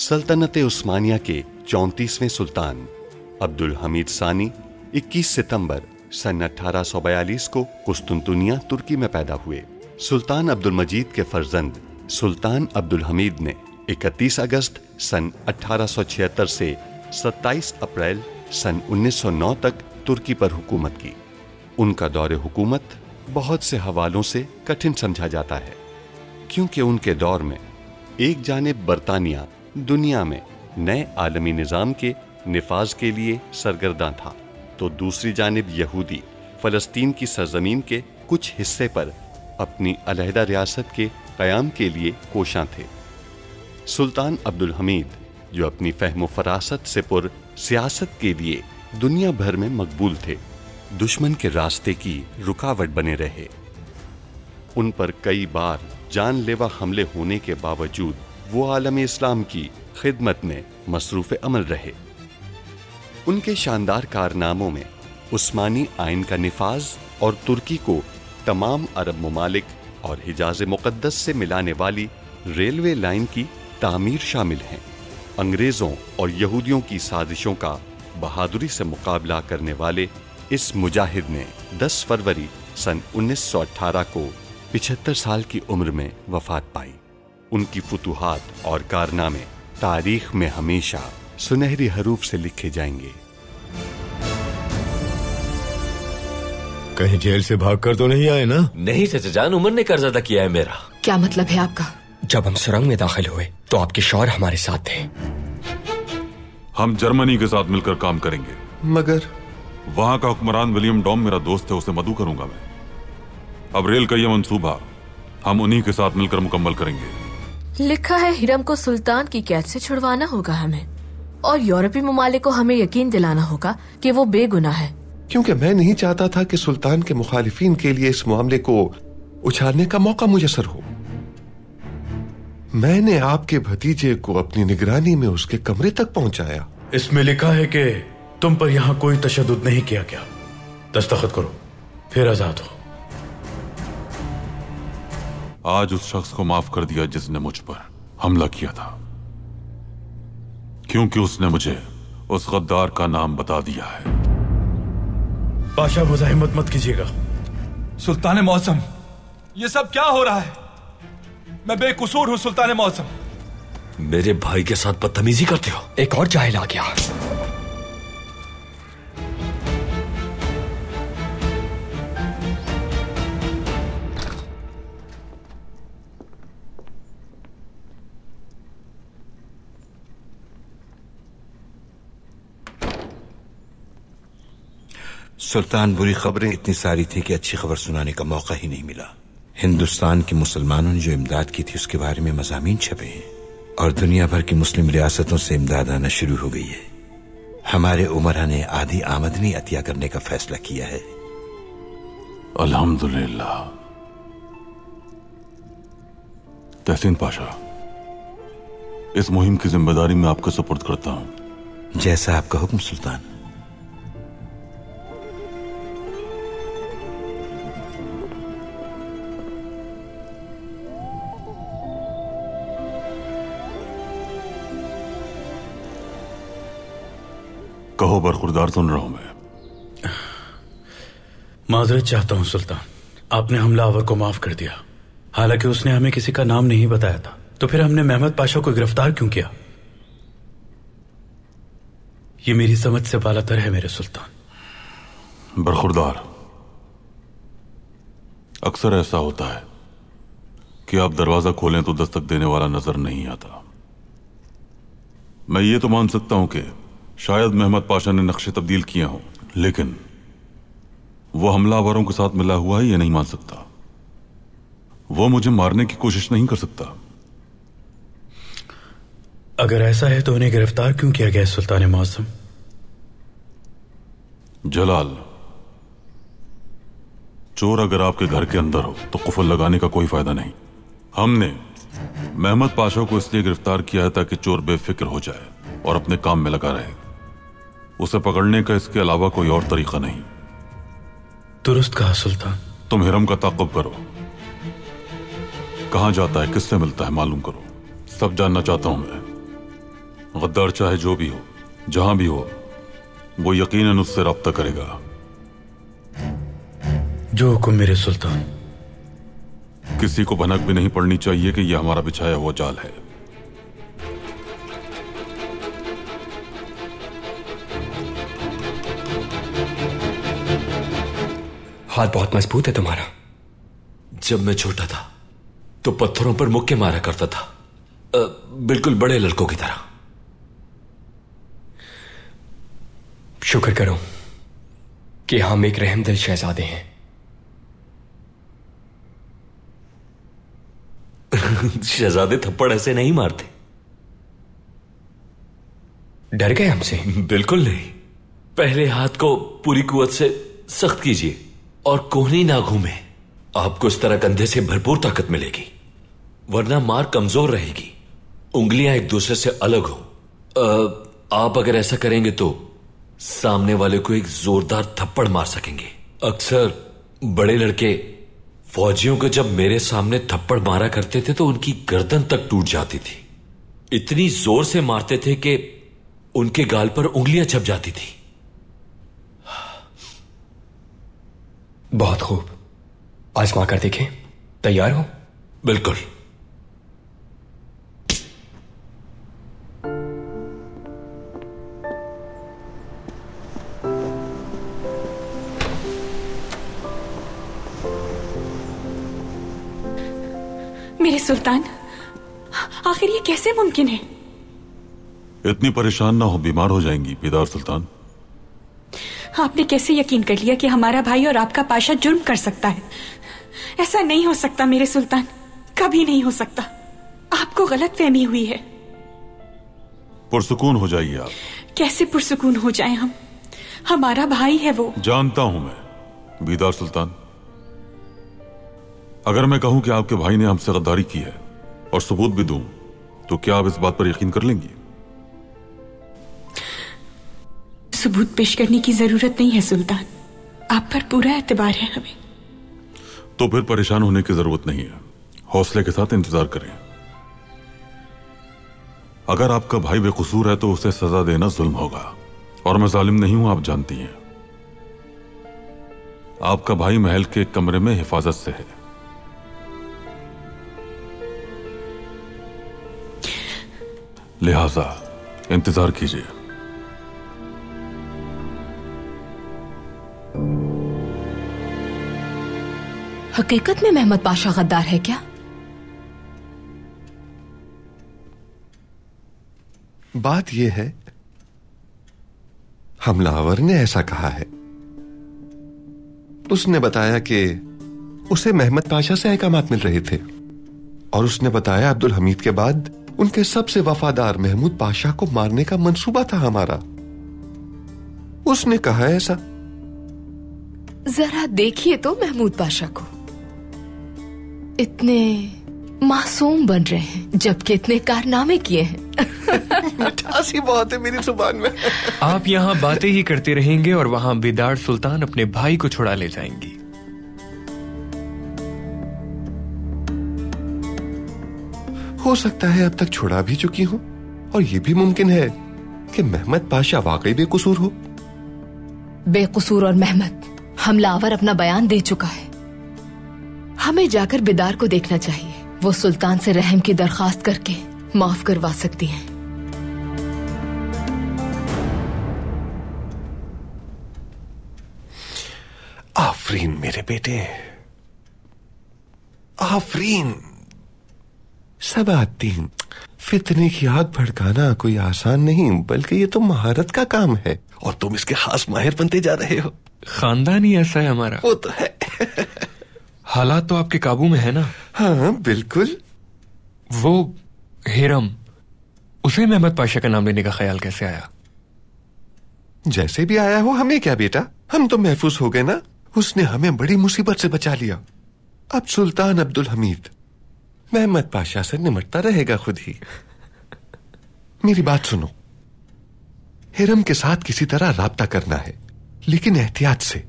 सल्तनत उस्मानिया के 34वें सुल्तान अब्दुल हमीद सानी 21 सितंबर सन 1842 को कुस्तुनतुनिया तुर्की में पैदा हुए। सुल्तान अब्दुल मजीद के फर्जंद सुल्तान अब्दुल हमीद ने 31 अगस्त सन 1876 से 27 अप्रैल सन 1909 तक तुर्की पर हुकूमत की। उनका दौरे हुकूमत बहुत से हवालों से कठिन समझा जाता है, क्योंकि उनके दौर में एक जानिब बरतानिया दुनिया में नए आलमी निज़ाम के निफाज के लिए सरगर्दा था, तो दूसरी जानिब यहूदी फ़लस्तीन की सरजमीन के कुछ हिस्से पर अपनी अलहदा रियासत के क़याम के लिए कोशां थे। सुल्तान अब्दुल हमीद, जो अपनी फ़हम फ़रासत से पुर सियासत के लिए दुनिया भर में मकबूल थे, दुश्मन के रास्ते की रुकावट बने रहे। उन पर कई बार जानलेवा हमले होने के बावजूद वो आलम इस्लाम की खिदमत में मसरूफ़ अमल रहे। उनके शानदार कारनामों में उस्मानी आइन का निफाज और तुर्की को तमाम अरब ममालिक और हिजाज मुक़द्दस से मिलाने वाली रेलवे लाइन की तामीर शामिल हैं। अंग्रेज़ों और यहूदियों की साजिशों का बहादुरी से मुकाबला करने वाले इस मुजाहिद ने 10 फरवरी सन 1918 को 75 साल की उम्र में वफात पाई। उनकी फुतूहात और कारनामे तारीख में हमेशा सुनहरी हरूफ से लिखे जाएंगे। कहीं जेल से भागकर तो नहीं आए ना? नहीं चाचा जान, उमर ने कर्ज अदा किया है मेरा। क्या मतलब है आपका? जब हम सुरंग में दाखिल हुए तो आपके शौहर हमारे साथ थे। हम जर्मनी के साथ मिलकर काम करेंगे, मगर वहां का हुक्मरान विलियम डॉम मेरा दोस्त है, उसे मदऊ करूंगा मैं। अब रेल का यह मंसूबा हम उन्हीं के साथ मिलकर मुकम्मल करेंगे। लिखा है हिरम को सुल्तान की कैद से छुड़वाना होगा हमें, और यूरोपीय ममालिक को हमें यकीन दिलाना होगा कि वो बेगुनाह है। क्योंकि मैं नहीं चाहता था कि सुल्तान के मुखालिफिन के लिए इस मामले को उछालने का मौका मुयस्सर हो। मैंने आपके भतीजे को अपनी निगरानी में उसके कमरे तक पहुंचाया। इसमें लिखा है कि तुम पर यहाँ कोई तशद्दुद नहीं किया गया। दस्तखत करो, फिर आजाद हो। आज उस शख्स को माफ कर दिया जिसने मुझ पर हमला किया था, क्योंकि उसने मुझे उस गद्दार का नाम बता दिया है। बादशाह मुजाहिमत मत कीजिएगा। सुल्तान मौसम, ये सब क्या हो रहा है? मैं बेकसूर हूं सुल्तान मौसम। मेरे भाई के साथ बदतमीजी करते हो। एक और जाहिल आ गया। सुल्तान, बुरी खबरें इतनी सारी थी कि अच्छी खबर सुनाने का मौका ही नहीं मिला। हिंदुस्तान के मुसलमानों ने जो इमदाद की थी उसके बारे में मज़ामीन छपे हैं, और दुनिया भर की मुस्लिम रियासतों से इमदाद आना शुरू हो गई है। हमारे उमरा ने आधी आमदनी अतिया करने का फैसला किया है। अल्हम्दुलिल्लाह। तहसीन पाशा, इस मुहिम की जिम्मेदारी मैं आपको सुपुर्द करता हूं। जैसा आपका हुक्म सुल्तान। कहो बरखुरदार, सुन रहा हूं मैं। माजरत चाहता हूं सुल्तान, आपने हमलावर को माफ कर दिया। हालांकि उसने हमें किसी का नाम नहीं बताया था, तो फिर हमने महमद पाशा को गिरफ्तार क्यों किया? ये मेरी समझ से बालातर है मेरे सुल्तान। बरखुरदार, अक्सर ऐसा होता है कि आप दरवाजा खोलें तो दस्तक देने वाला नजर नहीं आता। मैं ये तो मान सकता हूं कि शायद महमद पाशा ने नक्शे तब्दील किए हों, लेकिन वो हमलावरों के साथ मिला हुआ है ये नहीं मान सकता। वो मुझे मारने की कोशिश नहीं कर सकता। अगर ऐसा है तो उन्हें गिरफ्तार क्यों किया गया सुल्तान मौसम? जलाल, चोर अगर आपके घर के अंदर हो तो कुफल लगाने का कोई फायदा नहीं। हमने महमद पाशा को इसलिए गिरफ्तार किया है ताकि चोर बेफिक्र हो जाए और अपने काम में लगा रहे। उसे पकड़ने का इसके अलावा कोई और तरीका नहीं। दुरुस्त कहा सुल्तान। तुम हिरम का ताक़ुब करो, कहां जाता है, किससे मिलता है, मालूम करो। सब जानना चाहता हूं मैं। गद्दार चाहे जो भी हो, जहां भी हो, वो यकीनन उससे रब्ता करेगा। जो हुक्म मेरे सुल्तान। किसी को भनक भी नहीं पड़नी चाहिए कि यह हमारा बिछाया हुआ जाल है। हाथ बहुत मजबूत है तुम्हारा। जब मैं छोटा था तो पत्थरों पर मुक्के मारा करता था, बिल्कुल बड़े लड़कों की तरह। शुक्र करो कि हम एक रहमदिल शहजादे हैं। शहजादे थप्पड़ ऐसे नहीं मारते। डर गए हमसे? बिल्कुल नहीं। पहले हाथ को पूरी कुवत से सख्त कीजिए और कोहनी ना घूमे। आपको इस तरह कंधे से भरपूर ताकत मिलेगी, वरना मार कमजोर रहेगी, उंगलियां एक दूसरे से अलग हो। आप अगर ऐसा करेंगे तो सामने वाले को एक जोरदार थप्पड़ मार सकेंगे। अक्सर बड़े लड़के फौजियों को जब मेरे सामने थप्पड़ मारा करते थे तो उनकी गर्दन तक टूट जाती थी। इतनी जोर से मारते थे कि उनके गाल पर उंगलियां छप जाती थी। बहुत खूब, आजमा कर देखें। तैयार हो? बिल्कुल। मेरे सुल्तान, आखिर ये कैसे मुमकिन है? इतनी परेशान ना हो, बीमार हो जाएंगी बेदार सुल्तान। आपने कैसे यकीन कर लिया कि हमारा भाई और आपका पाशा जुर्म कर सकता है? ऐसा नहीं हो सकता मेरे सुल्तान, कभी नहीं हो सकता। आपको गलतफहमी हुई है। पुरसुकून हो जाइए आप। कैसे पुरसुकून हो जाएं हम? हमारा भाई है वो। जानता हूं मैं बेदार सुल्तान। अगर मैं कहूं कि आपके भाई ने हमसे गद्दारी की है और सबूत भी दूं, तो क्या आप इस बात पर यकीन कर लेंगी? सबूत पेश करने की जरूरत नहीं है सुल्तान, आप पर पूरा एतबार है हमें। तो फिर परेशान होने की जरूरत नहीं है, हौसले के साथ इंतजार करें। अगर आपका भाई बेकसूर है तो उसे सजा देना जुल्म होगा, और मैं जालिम नहीं हूं, आप जानती हैं। आपका भाई महल के एक कमरे में हिफाजत से है। लिहाजा इंतजार कीजिए। हकीकत में महमद पाशा गद्दार है क्या? बात यह है, हमलावर ने ऐसा कहा है। उसने बताया कि उसे महमद पाशा से अहकामात मिल रहे थे, और उसने बताया अब्दुल हमीद के बाद उनके सबसे वफादार महमूद पाशा को मारने का मंसूबा था हमारा। उसने कहा ऐसा। जरा देखिए तो महमूद पाशा को, इतने मासूम बन रहे हैं जबकि इतने कारनामे किए हैं। मिठासी बहुत है मेरी जुबान में। आप यहाँ बातें ही करते रहेंगे और वहाँ बेदार सुल्तान अपने भाई को छुड़ा ले जाएंगी। हो सकता है अब तक छुड़ा भी चुकी हूं, और यह भी मुमकिन है कि महमद पाशा वाकई बेकसूर हो। बेकसूर और महमद, हमलावर अपना बयान दे चुका है। हमें जाकर बेदार को देखना चाहिए, वो सुल्तान से रहम की दरखास्त करके माफ करवा सकती हैं। आफरीन मेरे बेटे, आफरीन। सबातीन, फितने की आग भड़काना कोई आसान नहीं, बल्कि ये तो महारत का काम है, और तुम इसके खास माहिर बनते जा रहे हो। खानदान ही ऐसा है हमारा। वो तो है। हालात तो आपके काबू में है ना? हाँ बिल्कुल। वो हिरम, उसे महमद पाशा का नाम लेने का ख्याल कैसे आया? जैसे भी आया हो, हमें क्या बेटा, हम तो महफूज हो गए ना। उसने हमें बड़ी मुसीबत से बचा लिया। अब सुल्तान अब्दुल हमीद महमद पाशा से निमटता रहेगा खुद ही। मेरी बात सुनो, हिरम के साथ किसी तरह राब्ता करना है, लेकिन एहतियात से,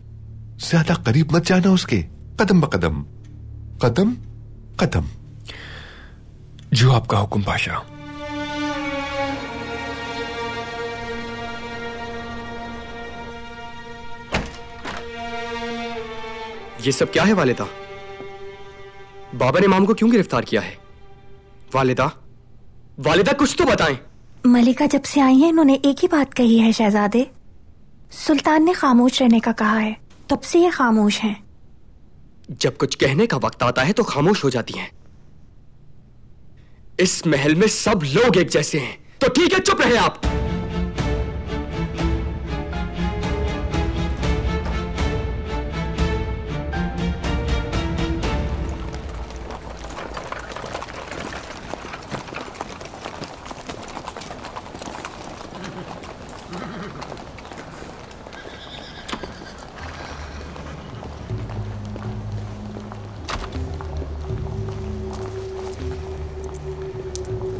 ज्यादा करीब मत जाना उसके, कदम ब कदम, कदम कदम। जो आपका हुक्म पाशा। ये सब क्या है वालिदा? बाबा ने इमाम को क्यों गिरफ्तार किया है? वालिदा, वालिदा कुछ तो बताएं। मलिका जब से आई है इन्होंने एक ही बात कही है शहजादे। सुल्तान ने खामोश रहने का कहा है, तब से ये खामोश हैं। जब कुछ कहने का वक्त आता है तो खामोश हो जाती हैं। इस महल में सब लोग एक जैसे हैं, तो ठीक है चुप रहे आप।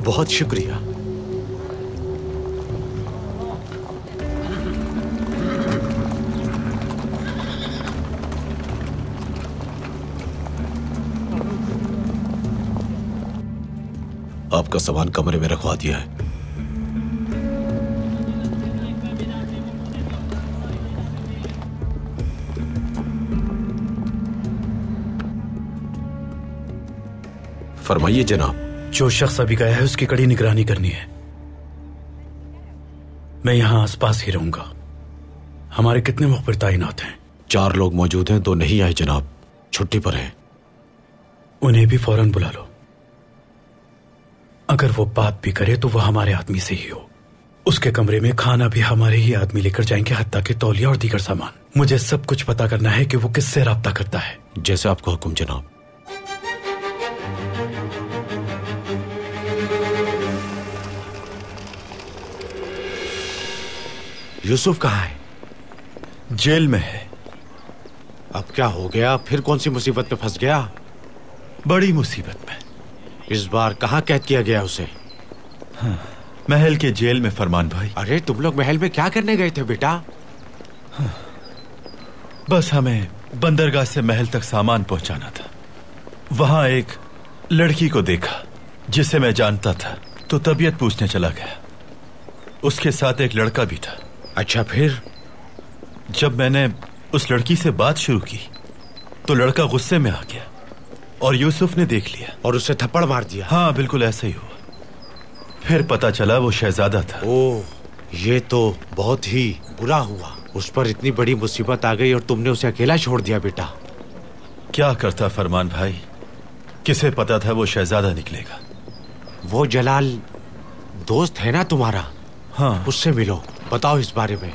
बहुत शुक्रिया। आपका सामान कमरे में रखवा दिया है। फरमाइए जनाब। जो शख्स अभी गया है उसकी कड़ी निगरानी करनी है। मैं यहां आसपास ही रहूंगा। हमारे कितने मुखबिर तैनात हैं? 4 लोग मौजूद हैं, 2 नहीं आए जनाब, छुट्टी पर हैं। उन्हें भी फौरन बुला लो। अगर वो बात भी करे तो वो हमारे आदमी से ही हो। उसके कमरे में खाना भी हमारे ही आदमी लेकर जाएंगे, हत्ता के तौलिया और दीगर सामान। मुझे सब कुछ पता करना है कि वो किससे राब्ता करता है। जैसे आपका हुक्म जनाब। यूसुफ कहाँ है? जेल में है। अब क्या हो गया? फिर कौन सी मुसीबत में फंस गया? बड़ी मुसीबत में। इस बार कहाँ कैद किया गया उसे? हाँ, महल के जेल में फरमान भाई। अरे तुम लोग महल में क्या करने गए थे बेटा? हाँ, बस हमें बंदरगाह से महल तक सामान पहुंचाना था। वहां एक लड़की को देखा जिसे मैं जानता था, तो तबीयत पूछने चला गया। उसके साथ एक लड़का भी था। अच्छा फिर? जब मैंने उस लड़की से बात शुरू की तो लड़का गुस्से में आ गया और यूसुफ ने देख लिया और उसे थप्पड़ मार दिया। हाँ बिल्कुल ऐसा ही हुआ। फिर पता चला वो शहजादा था। ओह, ये तो बहुत ही बुरा हुआ। उस पर इतनी बड़ी मुसीबत आ गई और तुमने उसे अकेला छोड़ दिया बेटा। क्या करता फरमान भाई, किसे पता था वो शहजादा निकलेगा। वो जलाल दोस्त है ना तुम्हारा? हाँ, उससे मिलो, बताओ इस बारे में,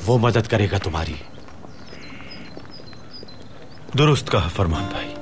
वो मदद करेगा तुम्हारी। दुरुस्त कहा फरमान भाई।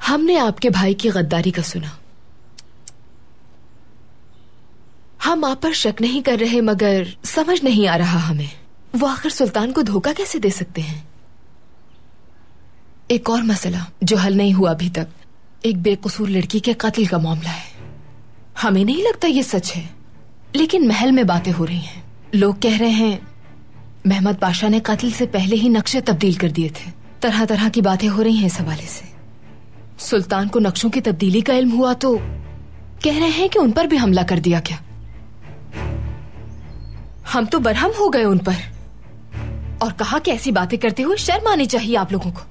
हमने आपके भाई की गद्दारी का सुना। हम आप पर शक नहीं कर रहे, मगर समझ नहीं आ रहा हमें वो आखिर सुल्तान को धोखा कैसे दे सकते हैं। एक और मसला जो हल नहीं हुआ अभी तक, एक बेकसूर लड़की के कत्ल का मामला है। हमें नहीं लगता ये सच है, लेकिन महल में बातें हो रही हैं। लोग कह रहे हैं महमद पाशा ने कत्ल से पहले ही नक्शे तब्दील कर दिए थे। तरह तरह की बातें हो रही हैं इस हवाले से। सुल्तान को नक्शों की तब्दीली का इल्म हुआ तो कह रहे हैं कि उन पर भी हमला कर दिया क्या। हम तो बरहम हो गए उन पर, और कहा कि ऐसी बातें करते हुए शर्म आनी चाहिए आप लोगों को।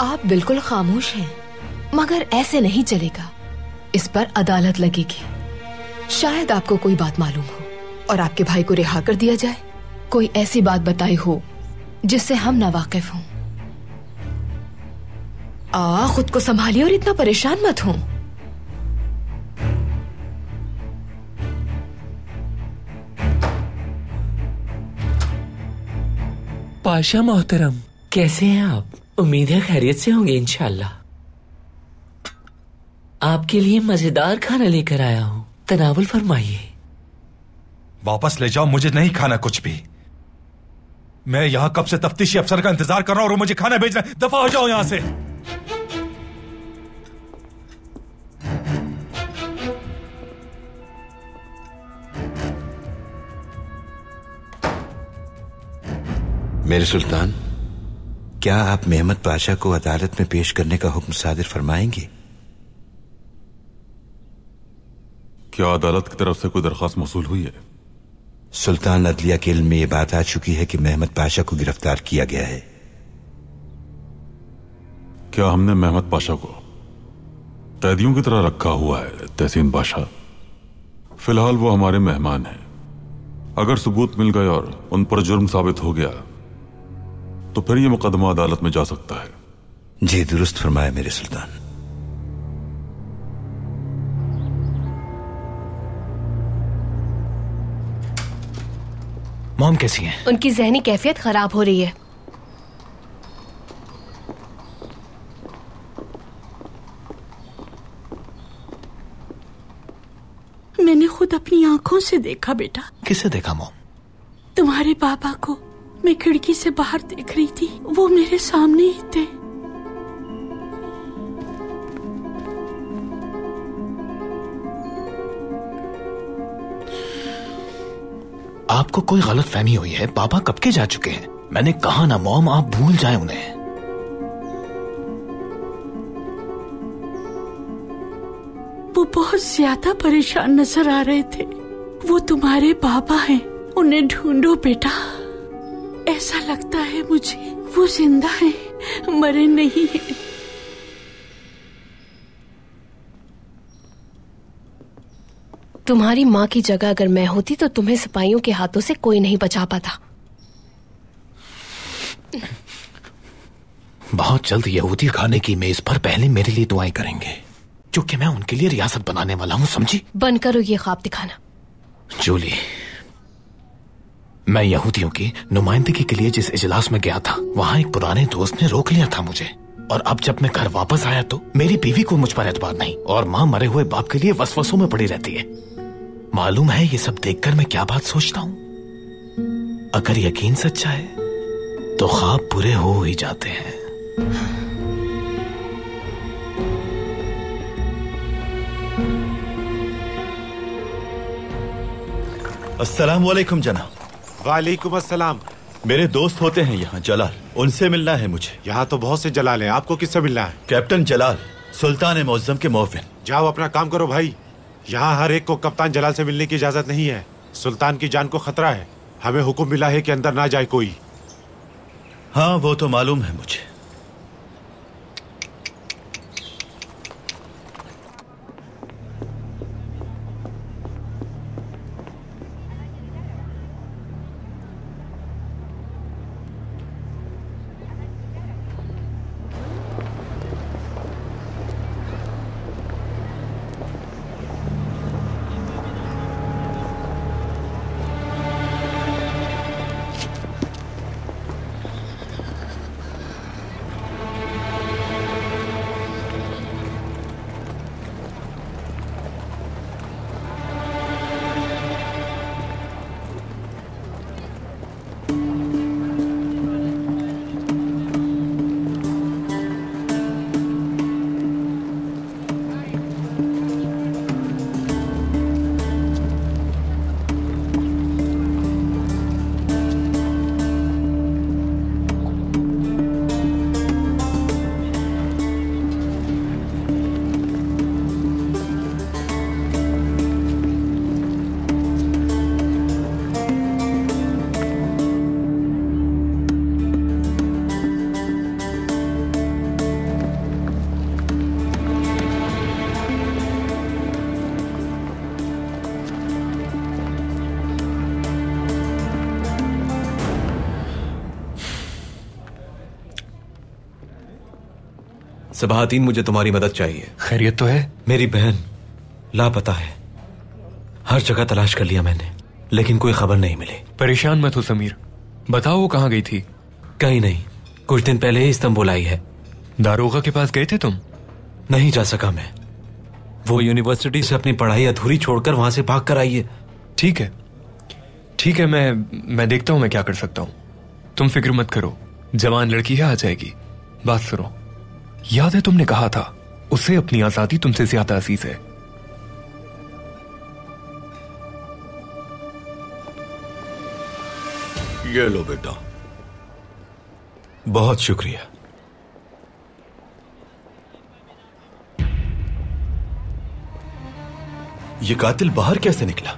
आप बिल्कुल खामोश हैं, मगर ऐसे नहीं चलेगा। इस पर अदालत लगेगी। शायद आपको कोई बात मालूम हो और आपके भाई को रिहा कर दिया जाए। कोई ऐसी बात बताई हो जिससे हम ना वाकिफ हों। खुद को संभालिए और इतना परेशान मत हो। पाशा मोहतरम, कैसे हैं आप? उम्मीद है खैरियत से होंगे इंशाल्लाह। आपके लिए मजेदार खाना लेकर आया हूँ, तनावुल फरमाइए। वापस ले जाओ, मुझे नहीं खाना कुछ भी। मैं यहां कब से तफ्तीशी अफसर का इंतजार कर रहा हूं और वो मुझे खाना भेज रहा है। दफा हो जाओ यहां से। मेरे सुल्तान, क्या आप मेहमद पाशा को अदालत में पेश करने का हुक्म सादिर फरमाएंगे? क्या अदालत की तरफ से कोई दरखास्त मौसूल हुई है? सुल्तान अदलिया के इल्म में यह बात आ चुकी है कि मेहमद पाशा को गिरफ्तार किया गया है। क्या हमने मेहमद पाशा को कैदियों की तरह रखा हुआ है? तहसीन बादशाह, फिलहाल वो हमारे मेहमान हैं। अगर सबूत मिल गए और उन पर जुर्म साबित हो गया तो फिर ये मुकदमा अदालत में जा सकता है। जी दुरुस्त फरमाया मेरे सुल्तान। मॉम कैसी हैं? उनकी ज़हनी कैफियत खराब हो रही है। मैंने खुद अपनी आंखों से देखा बेटा। किसे देखा मॉम? तुम्हारे पापा को। मैं खिड़की से बाहर देख रही थी, वो मेरे सामने ही थे। आपको कोई गलत फहमी हुई है। पापा कब के जा चुके हैं। मैंने कहा ना मॉम, आप भूल जाएं उन्हें। वो बहुत ज्यादा परेशान नजर आ रहे थे। वो तुम्हारे पापा हैं, उन्हें ढूंढो बेटा। ऐसा लगता है मुझे वो जिंदा हैं, मरे नहीं हैं। तुम्हारी माँ की जगह अगर मैं होती तो तुम्हें सिपाहियों के हाथों से कोई नहीं बचा पाता। बहुत जल्द यहूदी खाने की मेज पर पहले मेरे लिए दुआएं करेंगे, क्योंकि मैं उनके लिए रियासत बनाने वाला हूं, समझी? बंद करो ये ख्वाब दिखाना। जूली, मैं यहूदियों की नुमाइंदगी के लिए जिस इजलास में गया था, वहां एक पुराने दोस्त ने रोक लिया था मुझे। और अब जब मैं घर वापस आया तो मेरी बीवी को मुझ पर एतबार नहीं, और माँ मरे हुए बाप के लिए वसवसों में पड़ी रहती है। मालूम है ये सब देखकर मैं क्या बात सोचता हूँ? अगर यकीन सच्चा है तो ख्वाब पूरे हो ही जाते हैं। अस्सलाम वालेकुम जनाब। वालेकुम अस्सलाम। मेरे दोस्त होते हैं यहाँ, जलाल, उनसे मिलना है मुझे। यहाँ तो बहुत से जलाल हैं, आपको किससे मिलना है? कैप्टन जलाल, सुल्तान मुअज्जम के मुअव्विन। जाओ अपना काम करो भाई। यहाँ हर एक को कप्तान जलाल से मिलने की इजाजत नहीं है। सुल्तान की जान को खतरा है। हमें हुक्म मिला है कि अंदर ना जाए कोई। हाँ वो तो मालूम है मुझे। सबाहतीन, मुझे तुम्हारी मदद चाहिए। खैरियत तो है? मेरी बहन लापता है। हर जगह तलाश कर लिया मैंने, लेकिन कोई खबर नहीं मिली। परेशान मत हो समीर, बताओ वो कहाँ गई थी? कहीं नहीं, कुछ दिन पहले ही इस्तांबुल आई है। दारोगा के पास गए थे तुम? नहीं जा सका मैं। वो यूनिवर्सिटी से अपनी पढ़ाई अधूरी छोड़कर वहां से भाग कर आई है। ठीक है, ठीक है, मैं देखता हूं मैं क्या कर सकता हूं। तुम फिक्र मत करो, जवान लड़की है, आ जाएगी। बात सुनो, याद है तुमने कहा था उसे अपनी आजादी तुमसे ज्यादा अजीज है। ये लो बेटा। बहुत शुक्रिया। ये कातिल बाहर कैसे निकला?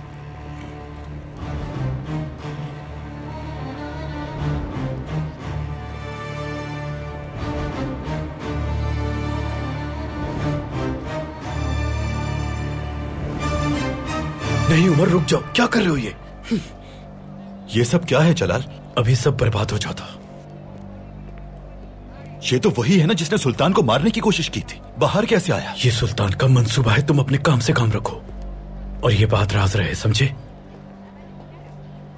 नहीं उमर, रुक जाओ, क्या कर रहे हो ये सब क्या है जलाल? अभी सब बर्बाद हो जाता। ये तो वही है ना जिसने सुल्तान को मारने की कोशिश की थी। बाहर कैसे आया? ये सुल्तान का मंसूबा है, तुम अपने काम से काम रखो और ये बात राज रहे, समझे?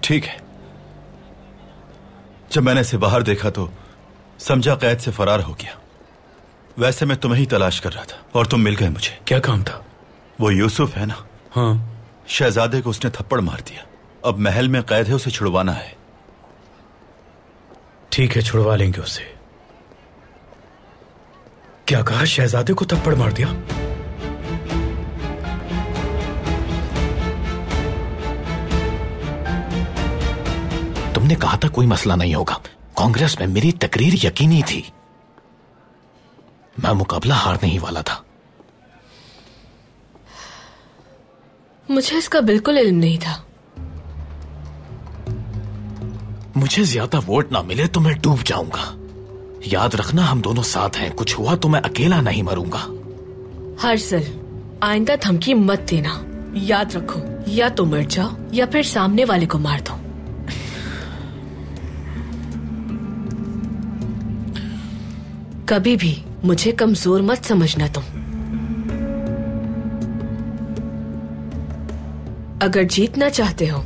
ठीक है। जब मैंने इसे बाहर देखा तो समझा कैद से फरार हो गया। वैसे मैं तुम्हें ही तलाश कर रहा था और तुम मिल गए मुझे। क्या काम था? वो यूसुफ है ना? हाँ। शहजादे को उसने थप्पड़ मार दिया। अब महल में कैद है, उसे छुड़वाना है। ठीक है, छुड़वा लेंगे उसे। क्या कहा? शहजादे को थप्पड़ मार दिया? तुमने कहा था कोई मसला नहीं होगा। कांग्रेस में मेरी तकरीर यकीनी थी। मैं मुकाबला हारने ही वाला था। मुझे इसका बिल्कुल इल्म नहीं था। मुझे ज्यादा वोट ना मिले तो मैं डूब जाऊंगा। याद रखना, हम दोनों साथ हैं। कुछ हुआ तो मैं अकेला नहीं मरूंगा। हर्षल, आइंदा धमकी मत देना। याद रखो, या तो मर जाओ या फिर सामने वाले को मार दो। कभी भी मुझे कमजोर मत समझना तुम। अगर जीतना चाहते हो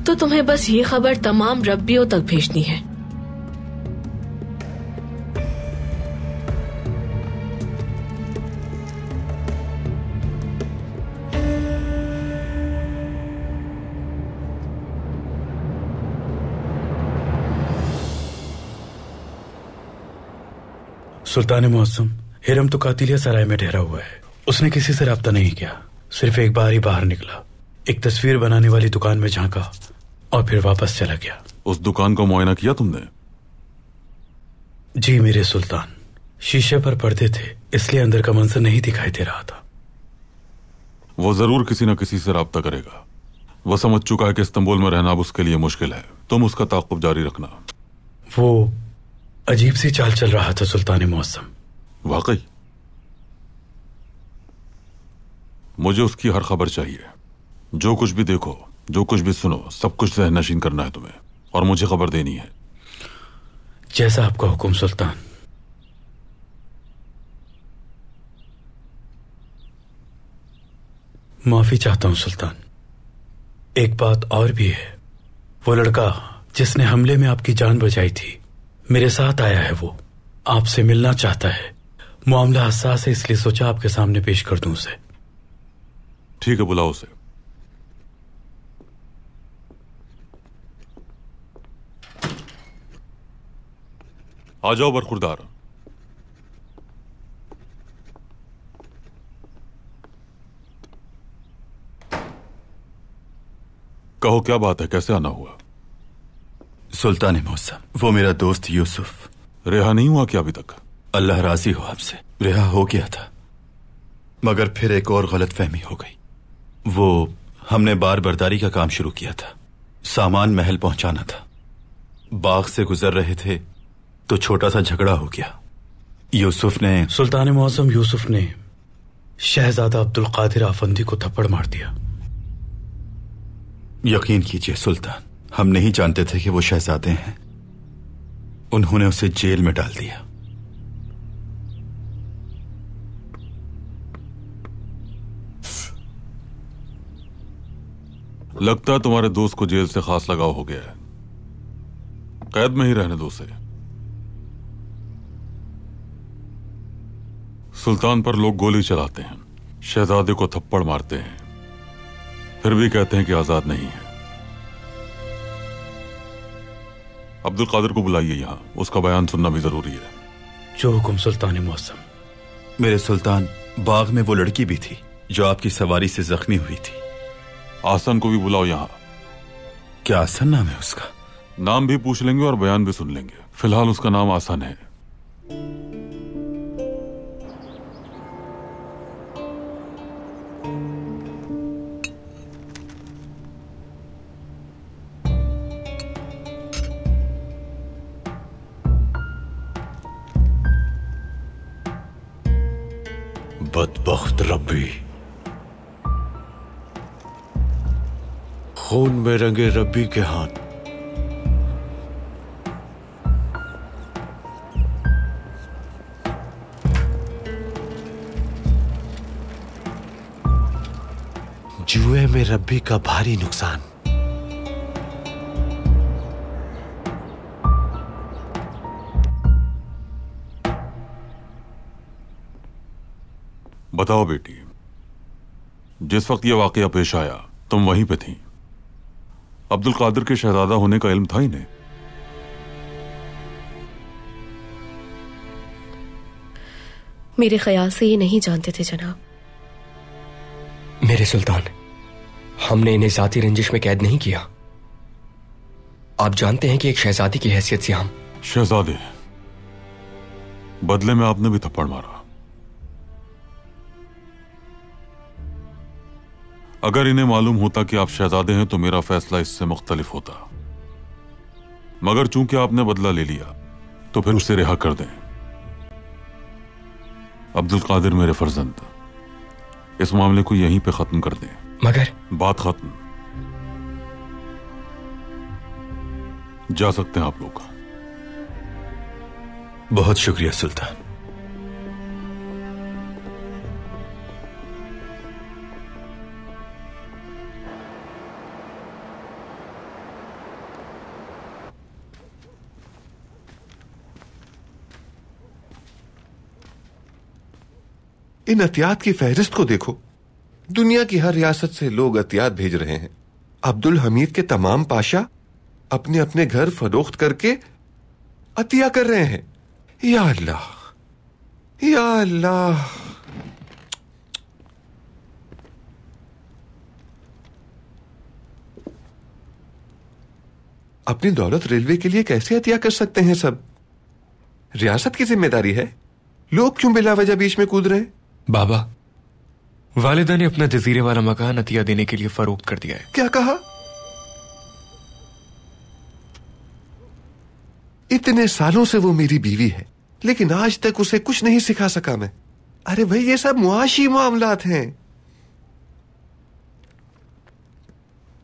तो तुम्हें बस ये खबर तमाम रब्बियों तक भेजनी है। सुल्तान मुअज्जम, हिरम तो कातिलिया सराय में ठहरा हुआ है। उसने किसी से राब्ता नहीं किया, सिर्फ एक बार ही बाहर निकला, एक तस्वीर बनाने वाली दुकान में झांका और फिर वापस चला गया। उस दुकान का मुआयना किया तुमने? जी मेरे सुल्तान, शीशे पर पर्दे थे, इसलिए अंदर का मंजर नहीं दिखाई दे रहा था। वो जरूर किसी न किसी से राब्ता करेगा। वो समझ चुका है कि इस्तांबुल में रहना अब उसके लिए मुश्किल है। तुम उसका ताक़ुब जारी रखना। वो अजीब सी चाल चल रहा था सुल्तान मुअज्जम। वाकई? मुझे उसकी हर खबर चाहिए। जो कुछ भी देखो, जो कुछ भी सुनो, सब कुछ ज़हन नशीन करना है तुम्हें और मुझे खबर देनी है। जैसा आपका हुक्म सुल्तान। माफी चाहता हूं सुल्तान। एक बात और भी है, वो लड़का जिसने हमले में आपकी जान बचाई थी मेरे साथ आया है। वो आपसे मिलना चाहता है। मामला हसास है, इसलिए सोचा आपके सामने पेश कर दूं उसे। ठीक है, बुलाओ उसे। आ जाओ बरखुरदार। कहो क्या बात है, कैसे आना हुआ? सुल्तान मुअज्जम, वो मेरा दोस्त यूसुफ रिहा नहीं हुआ क्या अभी तक? अल्लाह राजी हो आपसे, रिहा हो गया था, मगर फिर एक और गलतफहमी हो गई। वो हमने बार बर्दारी का काम शुरू किया था, सामान महल पहुंचाना था। बाग से गुजर रहे थे तो छोटा सा झगड़ा हो गया। यूसुफ ने सुल्तान मुअज्जम, यूसुफ ने शहजादा अब्दुल कादिर आफंदी को थप्पड़ मार दिया। यकीन कीजिए सुल्तान, हम नहीं जानते थे कि वो शहजादे हैं। उन्होंने उसे जेल में डाल दिया। लगता है तुम्हारे दोस्त को जेल से खास लगाव हो गया है। कैद में ही रहने दो उसे। सुल्तान पर लोग गोली चलाते हैं, शहजादे को थप्पड़ मारते हैं, फिर भी कहते हैं कि आजाद नहीं है। अब्दुल कादिर को बुलाइए यहाँ, उसका बयान सुनना भी जरूरी है। जो हुक्म सुल्तान मौसम। मेरे सुल्तान, बाग में वो लड़की भी थी जो आपकी सवारी से जख्मी हुई थी। आसन को भी बुलाओ यहाँ। क्या आसन नाम है उसका? नाम भी पूछ लेंगे और बयान भी सुन लेंगे। फिलहाल उसका नाम आसन है। बदबख्त रब्बी, खून में रंगे रब्बी के हाथ। जुए में रब्बी का भारी नुकसान। बताओ बेटी, जिस वक्त यह वाकया पेश आया तुम वहीं पे थी। अब्दुल कादिर के शहजादा होने का इल्म था इन्हें? मेरे ख्याल से ये नहीं जानते थे जनाब। मेरे सुल्तान, हमने इन्हें जाती रंजिश में कैद नहीं किया। आप जानते हैं कि एक शहजादी की हैसियत से हम। शहजादे, बदले में आपने भी थप्पड़ मारा। अगर इन्हें मालूम होता कि आप शहजादे हैं तो मेरा फैसला इससे मुख्तलिफ होता, मगर चूंकि आपने बदला ले लिया तो फिर उसे रिहा कर दें। अब्दुल कादिर मेरे फर्जंद, इस मामले को यहीं पे खत्म कर दें। मगर बात खत्म, जा सकते हैं आप लोग। बहुत शुक्रिया सुल्तान। इन अतियात की फहरिस्त को देखो। दुनिया की हर रियासत से लोग अतियात भेज रहे हैं। अब्दुल हमीद के तमाम पाशा अपने अपने घर फरोख्त करके अतिया कर रहे हैं। या अल्लाह, या अल्लाह। अपनी दौलत रेलवे के लिए कैसे अतिया कर सकते हैं सब? रियासत की जिम्मेदारी है। लोग क्यों बिला वजह बीच में कूद रहे हैं? बाबा, वालिदा ने अपना जजीरे वाला मकान अतिया देने के लिए फरोख्त कर दिया है। क्या कहा? इतने सालों से वो मेरी बीवी है, लेकिन आज तक उसे कुछ नहीं सिखा सका मैं। अरे भाई, ये सब मुआशी मामलात हैं।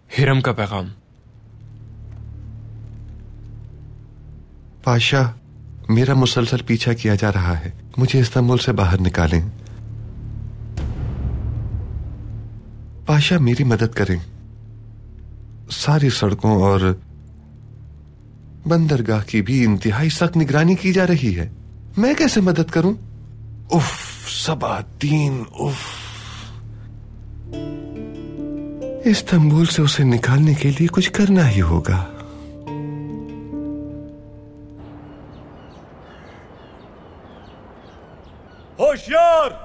हिरम का पैगाम। पाशा, मेरा मुसलसल पीछा किया जा रहा है। मुझे इस्तांबुल से बाहर निकालें। पाशा, मेरी मदद करें। सारी सड़कों और बंदरगाह की भी इंतहाई सख्त निगरानी की जा रही है। मैं कैसे मदद करूं? उफ, सबादीन, उफ। इस्तांबुल से उसे निकालने के लिए कुछ करना ही होगा। होशियार!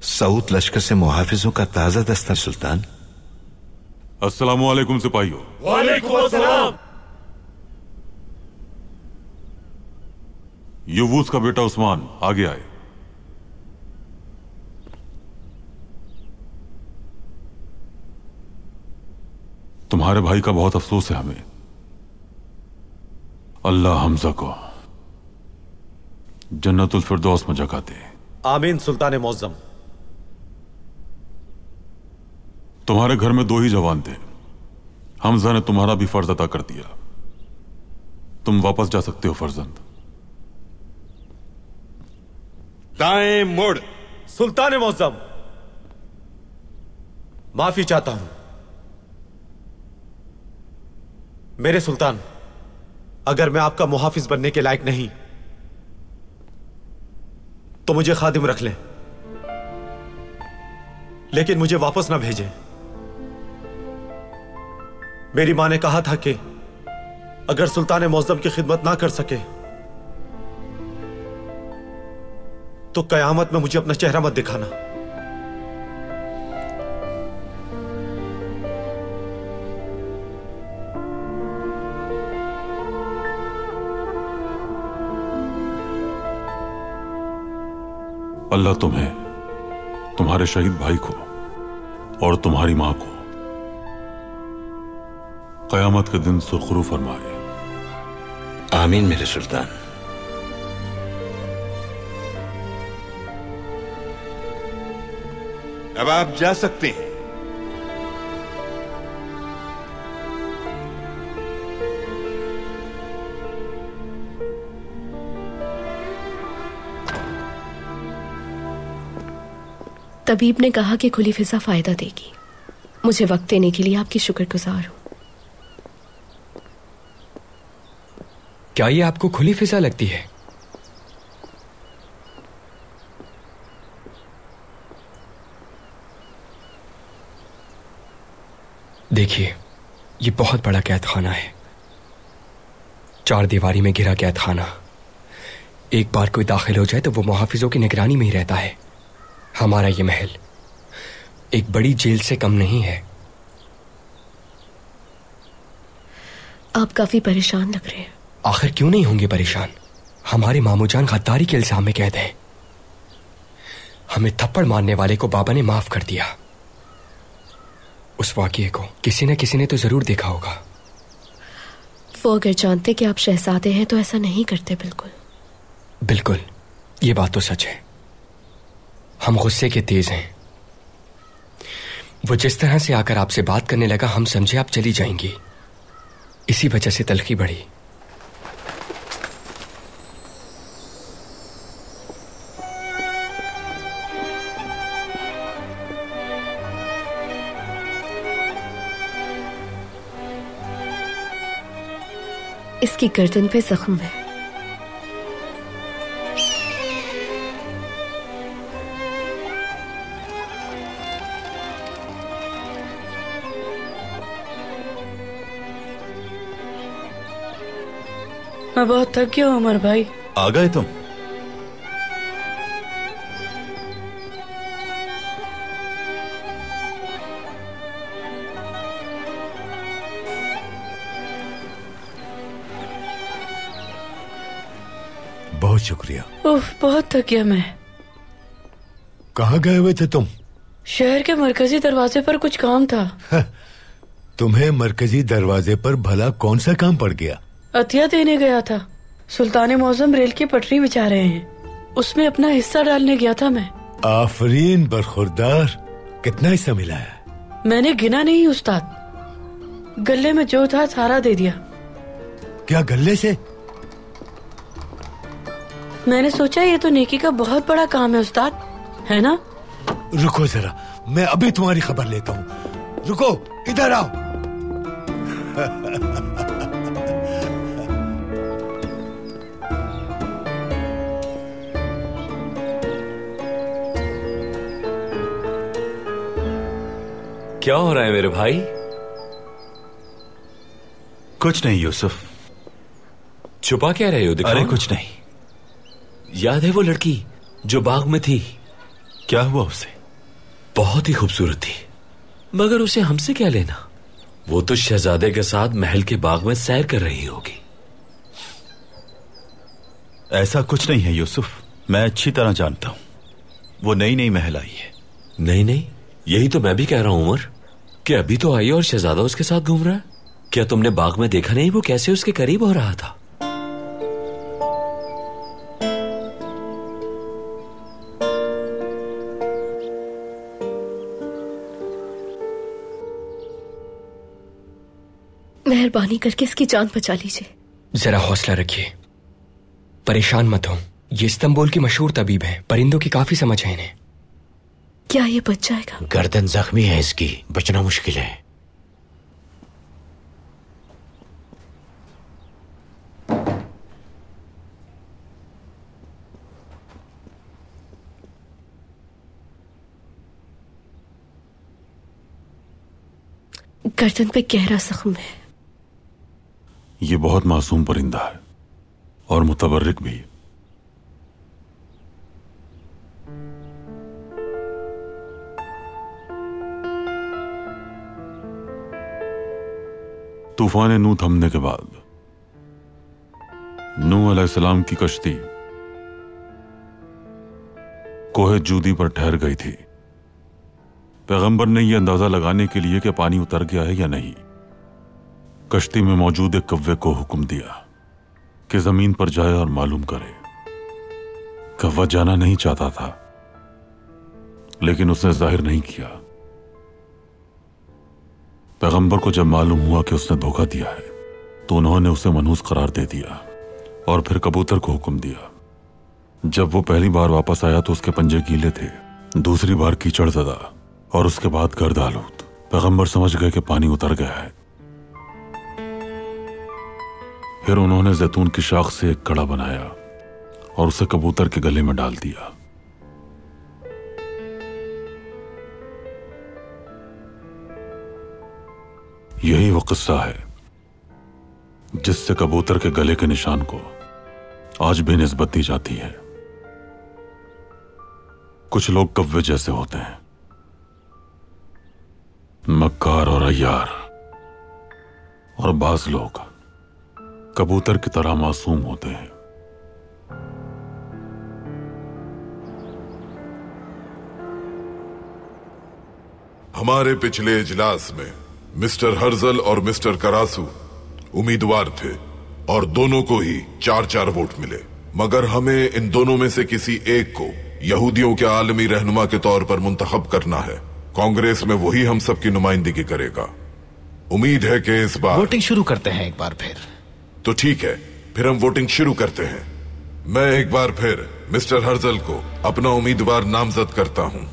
सऊद लश्कर से मुहाफिजों का ताजा दस्ता सुल्तान। अस्सलामु अलैकुम सिपाहियों। वालेकुम अस्सलाम। युवूस का बेटा उस्मान आगे आए। तुम्हारे भाई का बहुत अफसोस है हमें। अल्लाह हमजा को जन्नतुल फिरदौस में जगह दे। आमीन सुल्तान मौज़म। तुम्हारे घर में 2 ही जवान थे। हमजा ने तुम्हारा भी फर्ज अदा कर दिया। तुम वापस जा सकते हो फर्जंद। दाएं मुड़। सुल्तान मौज़म, माफी चाहता हूं। मेरे सुल्तान, अगर मैं आपका मुहाफिज बनने के लायक नहीं तो मुझे खादिम रख लें, लेकिन मुझे वापस ना भेजें। मेरी मां ने कहा था कि अगर सुल्तान मौज़म की खिदमत ना कर सके तो कयामत में मुझे अपना चेहरा मत दिखाना। अल्लाह तुम्हें, तुम्हारे शहीद भाई को और तुम्हारी मां को कयामत के दिन सुरखरू फरमाए। आमीन मेरे सुल्तान। अब आप जा सकते हैं। तबीब ने कहा कि खुली फिजा फायदा देगी। मुझे वक्त देने के लिए आपकी शुक्रगुजार हूं। क्या ये आपको खुली फिजा लगती है? देखिए, ये बहुत बड़ा कैद खाना है, 4 दीवारी में घिरा कैद खाना। एक बार कोई दाखिल हो जाए तो वो मुहाफिजों की निगरानी में ही रहता है। हमारा ये महल एक बड़ी जेल से कम नहीं है। आप काफी परेशान लग रहे हैं। आखिर क्यों नहीं होंगे परेशान? हमारे मामूजान गद्दारी के इल्जाम में कैद हैं। हमें थप्पड़ मारने वाले को बाबा ने माफ कर दिया। उस वाकये को किसी न किसी ने तो जरूर देखा होगा। वो अगर जानते कि आप शहजादे हैं तो ऐसा नहीं करते। बिल्कुल बिल्कुल, ये बात तो सच है। हम गुस्से के तेज हैं। वो जिस तरह से आकर आपसे बात करने लगा, हम समझे आप चली जाएंगी। इसी वजह से तलखी बढ़ी। इसकी गर्दन पे जख्म है। मैं बहुत थक गया हूं उमर भाई। आ गए तुम? बहुत शुक्रिया। उफ, बहुत थक गया मैं। कहाँ गए हुए थे तुम? शहर के मरकजी दरवाजे पर कुछ काम था। तुम्हें मरकजी दरवाजे पर भला कौन सा काम पड़ गया? अतिया देने गया था। सुल्तान मौज़म रेल की पटरी बिछा रहे हैं, उसमें अपना हिस्सा डालने गया था मैं। आफरीन बरखुरदार। कितना हिस्सा मिला है? मैंने गिना नहीं उस्ताद, गले में जो था सारा दे दिया। क्या गले से? मैंने सोचा ये तो नेकी का बहुत बड़ा काम है उस्ताद, है ना? रुको जरा, मैं अभी तुम्हारी खबर लेता हूँ। रुको, इधर आओ। क्या हो रहा है मेरे भाई? कुछ नहीं यूसुफ। छुपा क्या रहे हो? दिखाओ। अरे कुछ नहीं। याद है वो लड़की जो बाग में थी? क्या हुआ उसे? बहुत ही खूबसूरत थी, मगर उसे हमसे क्या लेना? वो तो शहजादे के साथ महल के बाग में सैर कर रही होगी। ऐसा कुछ नहीं है यूसुफ, मैं अच्छी तरह जानता हूं। वो नई नई महल आई है। नहीं नहीं, यही तो मैं भी कह रहा हूं उमर, कि अभी तो आई और शहजादा उसके साथ घूम रहा है। क्या तुमने बाग में देखा नहीं वो कैसे उसके करीब हो रहा था? मेहरबानी करके इसकी जान बचा लीजिए। जरा हौसला रखिए, परेशान मत हो। ये इस्तांबुल की मशहूर तबीब है, परिंदों की काफी समझ है इन्हें। क्या ये बच जाएगा? गर्दन जख्मी है इसकी, बचना मुश्किल है। गर्दन पे गहरा जख्म है। ये बहुत मासूम परिंदा है और मुतबर्रिक भी। तूफान नू थमने के बाद नूह अलैहिस्सलाम की कश्ती कोहे जूदी पर ठहर गई थी। पैगंबर ने यह अंदाजा लगाने के लिए कि पानी उतर गया है या नहीं, कश्ती में मौजूद एक कव्वे को हुक्म दिया कि जमीन पर जाए और मालूम करे। कव्वा जाना नहीं चाहता था, लेकिन उसने जाहिर नहीं किया। पैगंबर को जब मालूम हुआ कि उसने धोखा दिया है तो उन्होंने उसे मनहूस करार दे दिया और फिर कबूतर को हुक्म दिया। जब वो पहली बार वापस आया तो उसके पंजे गीले थे, दूसरी बार कीचड़ ज़दा और उसके बाद गर्द आलूद। पैगंबर समझ गए कि पानी उतर गया है। फिर उन्होंने जैतून की शाख से एक कड़ा बनाया और उसे कबूतर के गले में डाल दिया। यही वो किस्सा है जिससे कबूतर के गले के निशान को आज भी निस्बत दी जाती है। कुछ लोग कव्वे जैसे होते हैं, मक्कार और अय्यार, और बाज लोग कबूतर की तरह मासूम होते हैं। हमारे पिछले इजलास में मिस्टर हर्जल और मिस्टर करासू उम्मीदवार थे और दोनों को ही 4-4 वोट मिले, मगर हमें इन दोनों में से किसी एक को यहूदियों के आलमी रहनुमा के तौर पर मुंतखब करना है। कांग्रेस में वही हम सबकी नुमाइंदगी करेगा। उम्मीद है कि इस बार वोटिंग शुरू करते हैं एक बार फिर। तो ठीक है, फिर हम वोटिंग शुरू करते हैं। मैं एक बार फिर मिस्टर हर्जल को अपना उम्मीदवार नामजद करता हूं।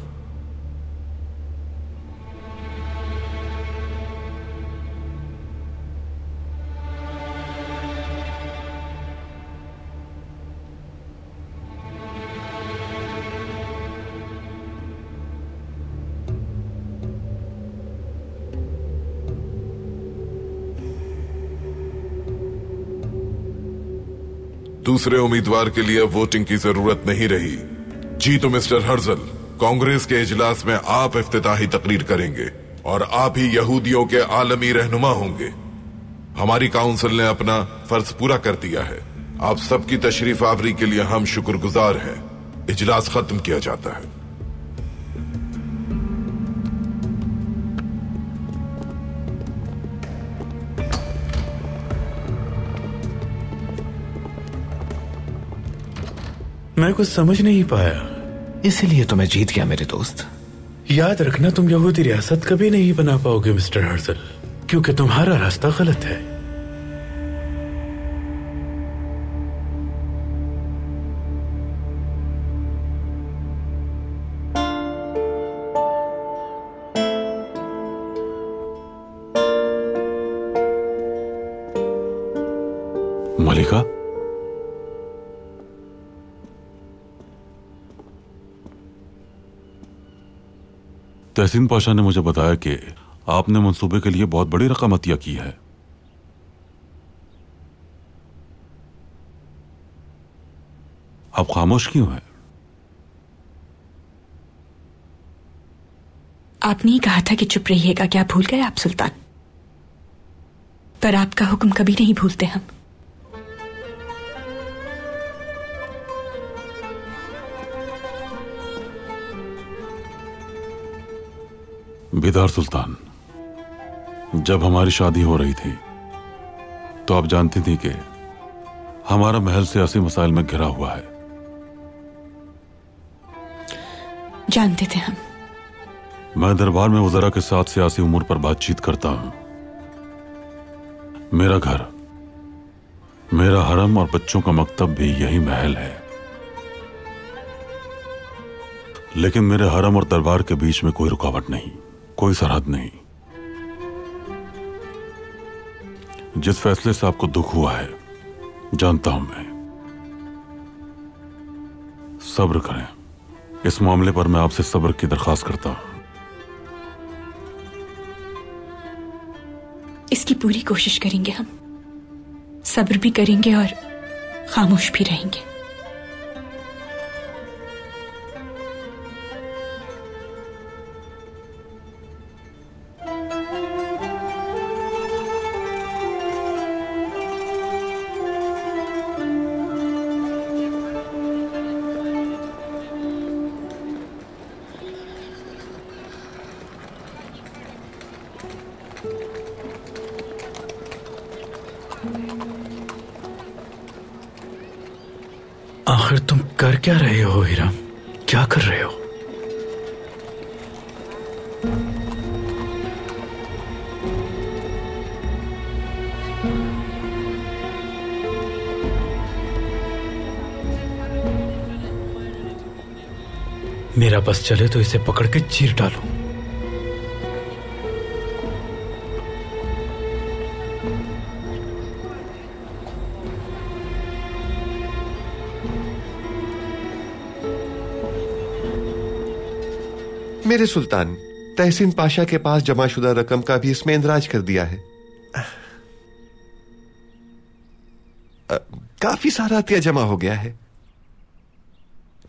दूसरे उम्मीदवार के लिए वोटिंग की जरूरत नहीं रही। जी तो मिस्टर हर्जल, कांग्रेस के इजलास में आप इफ्तिताही तकरीर करेंगे और आप ही यहूदियों के आलमी रहनुमा होंगे। हमारी काउंसिल ने अपना फर्ज पूरा कर दिया है। आप सबकी तशरीफ आवरी के लिए हम शुक्रगुजार हैं। इजलास खत्म किया जाता है। मैं कुछ समझ नहीं पाया, इसीलिए तो मैं जीत गया मेरे दोस्त। याद रखना, तुम यहूदी रियासत कभी नहीं बना पाओगे मिस्टर हर्जल, क्योंकि तुम्हारा रास्ता गलत है। मलिका, तहसीन पाशा ने मुझे बताया कि आपने मंसूबे के लिए बहुत बड़ी रकम अतिया की है। आप खामोश क्यों हैं? आपने ही कहा था कि चुप रहिएगा, क्या भूल गए आप सुल्तान? पर आपका हुक्म कभी नहीं भूलते हम। बेदार सुल्तान, जब हमारी शादी हो रही थी तो आप जानती थी कि हमारा महल सियासी मसाइल में घिरा हुआ है। जानते थे हम। मैं दरबार में वज़रा के साथ सियासी उमूर पर बातचीत करता हूं। मेरा घर, मेरा हरम और बच्चों का मकतब भी यही महल है, लेकिन मेरे हरम और दरबार के बीच में कोई रुकावट नहीं, कोई सरहद नहीं। जिस फैसले से आपको दुख हुआ है जानता हूं मैं। सब्र करें, इस मामले पर मैं आपसे सब्र की दरखास्त करता हूं। इसकी पूरी कोशिश करेंगे हम। सब्र भी करेंगे और खामोश भी रहेंगे। आखिर तुम कर क्या रहे हो हिराम? क्या कर रहे हो? मेरा बस चले तो इसे पकड़ के चीर डालो। मेरे सुल्तान, तहसीन पाशा के पास जमाशुदा रकम का भी इसमें इंदराज कर दिया है। काफी सारा अतिया जमा हो गया है।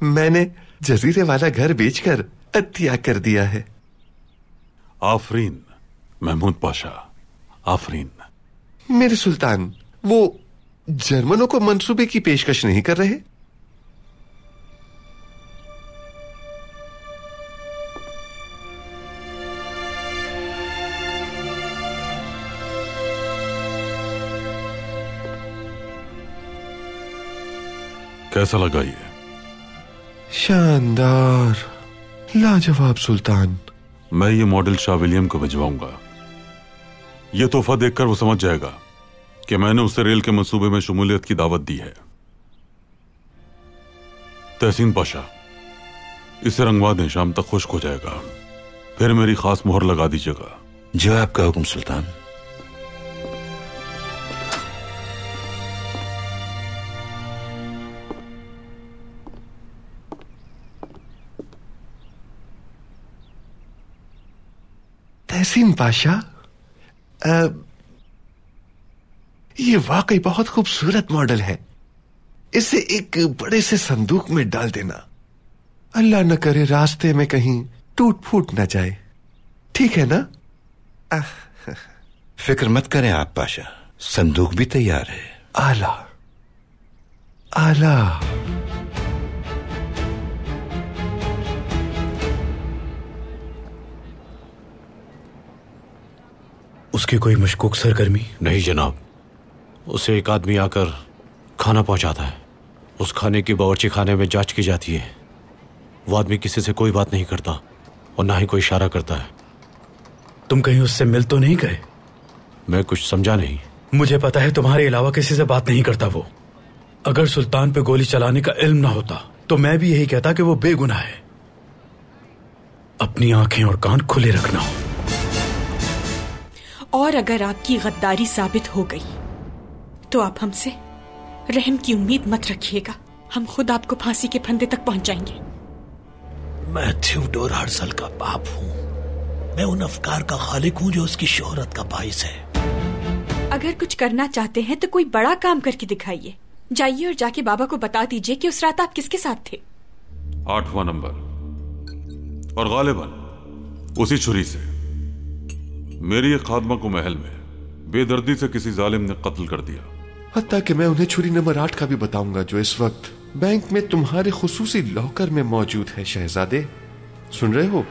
मैंने जजीरे वाला घर बेचकर अतिया कर दिया है। आफरीन महमूद पाशा, आफरीन। मेरे सुल्तान, वो जर्मनों को मंसूबे की पेशकश नहीं कर रहे? कैसा लगा ये? शानदार, लाजवाब सुल्तान। मैं ये मॉडल शाह विलियम को भिजवाऊंगा। ये तोहफा देखकर वो समझ जाएगा कि मैंने उसे रेल के मंसूबे में शमूलियत की दावत दी है। तहसीन पाशा, इसे रंगवा दें, शाम तक खुश्क हो जाएगा। फिर मेरी खास मोहर लगा दीजिएगा। जो आपका हुक्म सुल्तान। तहसीन पाशा, ये वाकई बहुत खूबसूरत मॉडल है। इसे एक बड़े से संदूक में डाल देना। अल्लाह न करे रास्ते में कहीं टूट फूट न जाए। ठीक है ना? फिक्र मत करें आप पाशा, संदूक भी तैयार है। आला आला। उसकी कोई मशकूक सरगर्मी? नहीं जनाब, उसे एक आदमी आकर खाना पहुंचाता है। उस खाने की बावर्ची खाने में जांच की जाती है। वो आदमी किसी से कोई बात नहीं करता और ना ही कोई इशारा करता है। तुम कहीं उससे मिल तो नहीं गए? मैं कुछ समझा नहीं। मुझे पता है तुम्हारे अलावा किसी से बात नहीं करता वो। अगर सुल्तान पे गोली चलाने का इल्म ना होता तो मैं भी यही कहता कि वो बेगुनाह है। अपनी आंखें और कान खुले रखना। और अगर आपकी गद्दारी साबित हो गई तो आप हमसे रहम की उम्मीद मत रखिएगा। हम खुद आपको फांसी के फंदे तक पहुंचाएंगे। मैं थियोडोर हर्जल का बाप हूं। मैं उन अफकार का खालिक हूं जो उसकी शोहरत का बाइस है। अगर कुछ करना चाहते हैं तो कोई बड़ा काम करके दिखाइए। जाइए और जाके बाबा को बता दीजिए कि उस रात आप किसके साथ थे। 8वां नंबर, और गालिबन उसी छुरी से मेरी एक खादमा को महल में बेदर्दी से किसी जालिम ने कत्ल कर दिया। हत्ता कि मैं उन्हें छुरी नंबर 8 का भी बताऊंगा जो इस वक्त बैंक में तुम्हारे खुसूसी लॉकर में मौजूद है। शहजादे, सुन रहे हो?